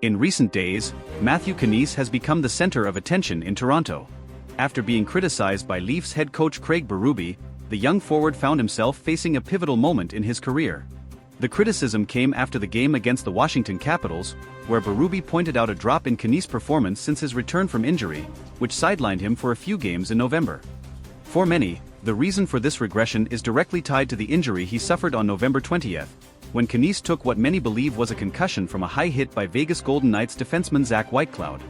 In recent days, Matthew Knies has become the center of attention in Toronto. After being criticized by Leafs head coach Craig Berube, the young forward found himself facing a pivotal moment in his career. The criticism came after the game against the Washington Capitals, where Berube pointed out a drop in Knies' performance since his return from injury, which sidelined him for a few games in November. For many, the reason for this regression is directly tied to the injury he suffered on November 20th, when Knies took what many believe was a concussion from a high hit by Vegas Golden Knights defenseman Zach Whitecloud.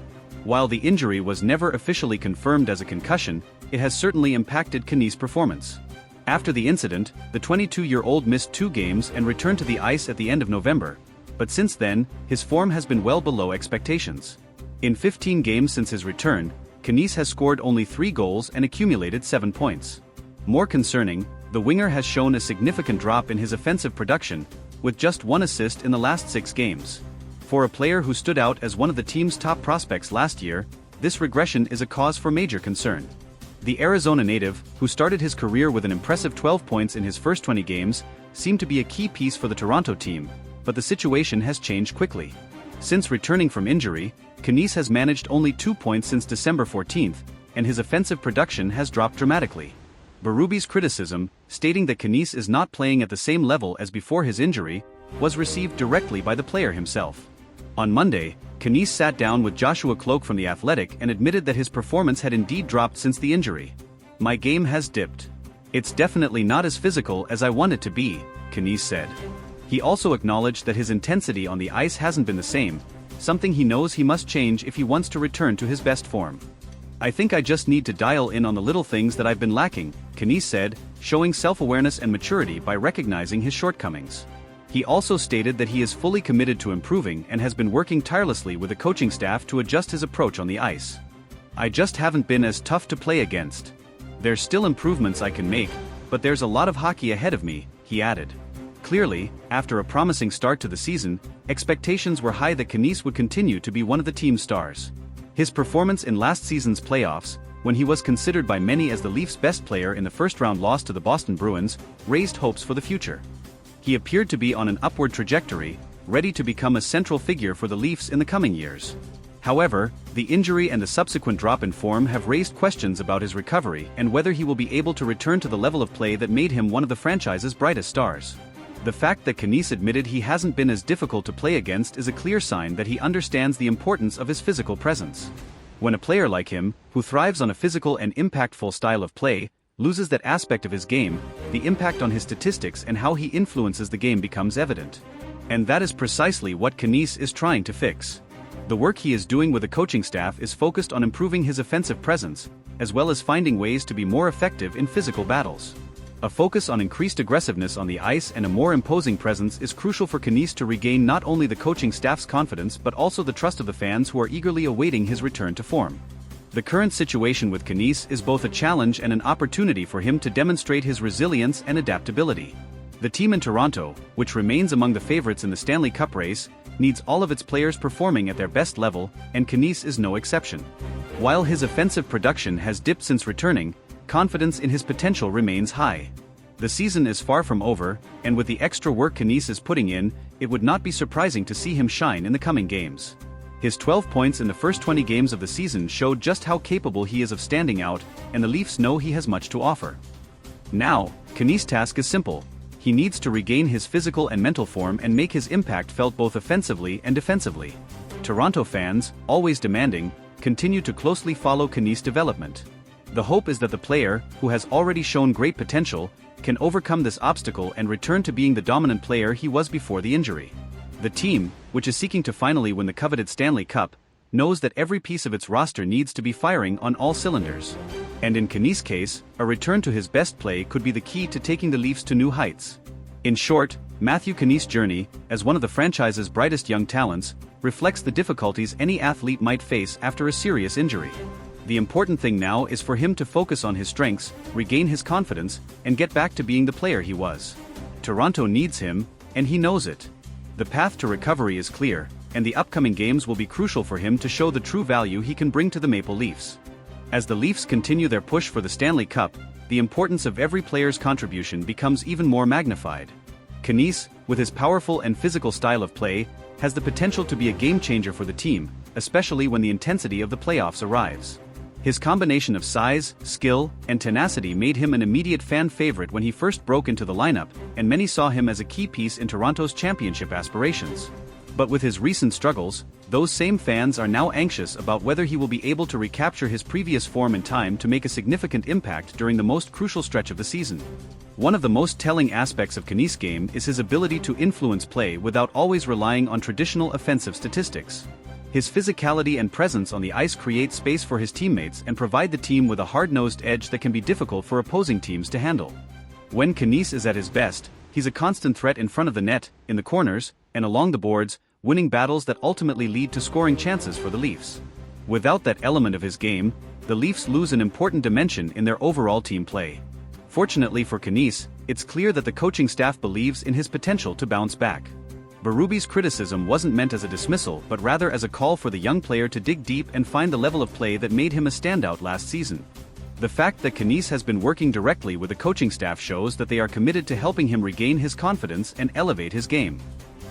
While the injury was never officially confirmed as a concussion, it has certainly impacted Knies' performance. After the incident, the 22-year-old missed 2 games and returned to the ice at the end of November, but since then, his form has been well below expectations. In 15 games since his return, Knies has scored only 3 goals and accumulated 7 points. More concerning, the winger has shown a significant drop in his offensive production, with just 1 assist in the last 6 games. For a player who stood out as one of the team's top prospects last year, this regression is a cause for major concern. The Arizona native, who started his career with an impressive 12 points in his first 20 games, seemed to be a key piece for the Toronto team, but the situation has changed quickly. Since returning from injury, Knies has managed only 2 points since December 14th, and his offensive production has dropped dramatically. Berube's criticism, stating that Knies is not playing at the same level as before his injury, was received directly by the player himself. On Monday, Knies sat down with Joshua Cloak from The Athletic and admitted that his performance had indeed dropped since the injury. "My game has dipped. It's definitely not as physical as I want it to be," Knies said. He also acknowledged that his intensity on the ice hasn't been the same, something he knows he must change if he wants to return to his best form. "I think I just need to dial in on the little things that I've been lacking," Knies said, showing self-awareness and maturity by recognizing his shortcomings. He also stated that he is fully committed to improving and has been working tirelessly with the coaching staff to adjust his approach on the ice. "I just haven't been as tough to play against. There's still improvements I can make, but there's a lot of hockey ahead of me," he added. Clearly, after a promising start to the season, expectations were high that Knies would continue to be one of the team's stars. His performance in last season's playoffs, when he was considered by many as the Leafs' best player in the first-round loss to the Boston Bruins, raised hopes for the future. He appeared to be on an upward trajectory, ready to become a central figure for the Leafs in the coming years. However, the injury and the subsequent drop in form have raised questions about his recovery and whether he will be able to return to the level of play that made him one of the franchise's brightest stars. The fact that Knies admitted he hasn't been as difficult to play against is a clear sign that he understands the importance of his physical presence. When a player like him, who thrives on a physical and impactful style of play, loses that aspect of his game, the impact on his statistics and how he influences the game becomes evident. And that is precisely what Knies is trying to fix. The work he is doing with the coaching staff is focused on improving his offensive presence, as well as finding ways to be more effective in physical battles. A focus on increased aggressiveness on the ice and a more imposing presence is crucial for Knies to regain not only the coaching staff's confidence but also the trust of the fans who are eagerly awaiting his return to form. The current situation with Knies is both a challenge and an opportunity for him to demonstrate his resilience and adaptability. The team in Toronto, which remains among the favorites in the Stanley Cup race, needs all of its players performing at their best level, and Knies is no exception. While his offensive production has dipped since returning, confidence in his potential remains high. The season is far from over, and with the extra work Knies is putting in, it would not be surprising to see him shine in the coming games. His 12 points in the first 20 games of the season showed just how capable he is of standing out, and the Leafs know he has much to offer. Now, Knies' task is simple. He needs to regain his physical and mental form and make his impact felt both offensively and defensively. Toronto fans, always demanding, continue to closely follow Knies' development. The hope is that the player, who has already shown great potential, can overcome this obstacle and return to being the dominant player he was before the injury. The team, which is seeking to finally win the coveted Stanley Cup, knows that every piece of its roster needs to be firing on all cylinders. And in Knies' case, a return to his best play could be the key to taking the Leafs to new heights. In short, Matthew Knies' journey, as one of the franchise's brightest young talents, reflects the difficulties any athlete might face after a serious injury. The important thing now is for him to focus on his strengths, regain his confidence, and get back to being the player he was. Toronto needs him, and he knows it. The path to recovery is clear, and the upcoming games will be crucial for him to show the true value he can bring to the Maple Leafs. As the Leafs continue their push for the Stanley Cup, the importance of every player's contribution becomes even more magnified. Knies, with his powerful and physical style of play, has the potential to be a game-changer for the team, especially when the intensity of the playoffs arrives. His combination of size, skill, and tenacity made him an immediate fan favorite when he first broke into the lineup, and many saw him as a key piece in Toronto's championship aspirations. But with his recent struggles, those same fans are now anxious about whether he will be able to recapture his previous form in time to make a significant impact during the most crucial stretch of the season. One of the most telling aspects of Knies' game is his ability to influence play without always relying on traditional offensive statistics. His physicality and presence on the ice create space for his teammates and provide the team with a hard-nosed edge that can be difficult for opposing teams to handle. When Knies is at his best, he's a constant threat in front of the net, in the corners, and along the boards, winning battles that ultimately lead to scoring chances for the Leafs. Without that element of his game, the Leafs lose an important dimension in their overall team play. Fortunately for Knies, it's clear that the coaching staff believes in his potential to bounce back. Berube's criticism wasn't meant as a dismissal but rather as a call for the young player to dig deep and find the level of play that made him a standout last season. The fact that Knies has been working directly with the coaching staff shows that they are committed to helping him regain his confidence and elevate his game.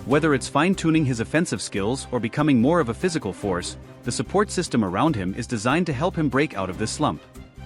Whether it's fine-tuning his offensive skills or becoming more of a physical force, the support system around him is designed to help him break out of this slump.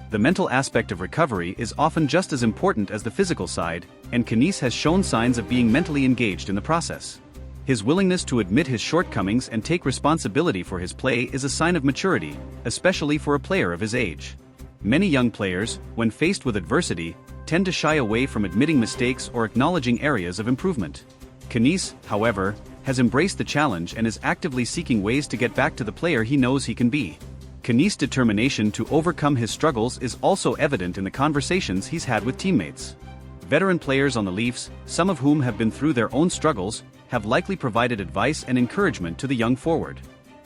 The mental aspect of recovery is often just as important as the physical side, and Knies has shown signs of being mentally engaged in the process. His willingness to admit his shortcomings and take responsibility for his play is a sign of maturity, especially for a player of his age. Many young players, when faced with adversity, tend to shy away from admitting mistakes or acknowledging areas of improvement. Knies, however, has embraced the challenge and is actively seeking ways to get back to the player he knows he can be. Knies' determination to overcome his struggles is also evident in the conversations he's had with teammates. Veteran players on the Leafs, some of whom have been through their own struggles, have likely provided advice and encouragement to the young forward.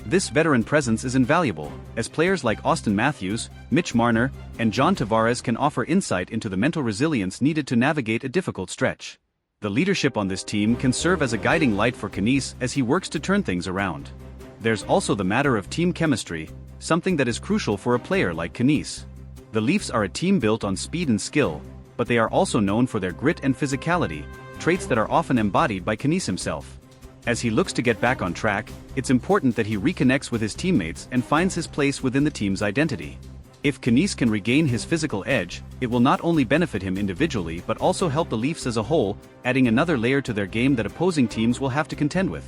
This veteran presence is invaluable, as players like Auston Matthews, Mitch Marner, and John Tavares can offer insight into the mental resilience needed to navigate a difficult stretch. The leadership on this team can serve as a guiding light for Knies as he works to turn things around. There's also the matter of team chemistry, something that is crucial for a player like Knies. The Leafs are a team built on speed and skill, but they are also known for their grit and physicality, traits that are often embodied by Knies himself. As he looks to get back on track, it's important that he reconnects with his teammates and finds his place within the team's identity. If Knies can regain his physical edge, it will not only benefit him individually but also help the Leafs as a whole, adding another layer to their game that opposing teams will have to contend with.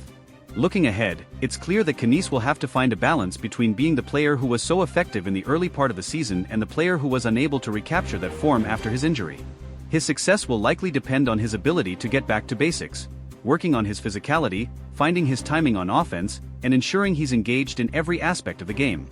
Looking ahead, it's clear that Knies will have to find a balance between being the player who was so effective in the early part of the season and the player who was unable to recapture that form after his injury. His success will likely depend on his ability to get back to basics, working on his physicality, finding his timing on offense, and ensuring he's engaged in every aspect of the game.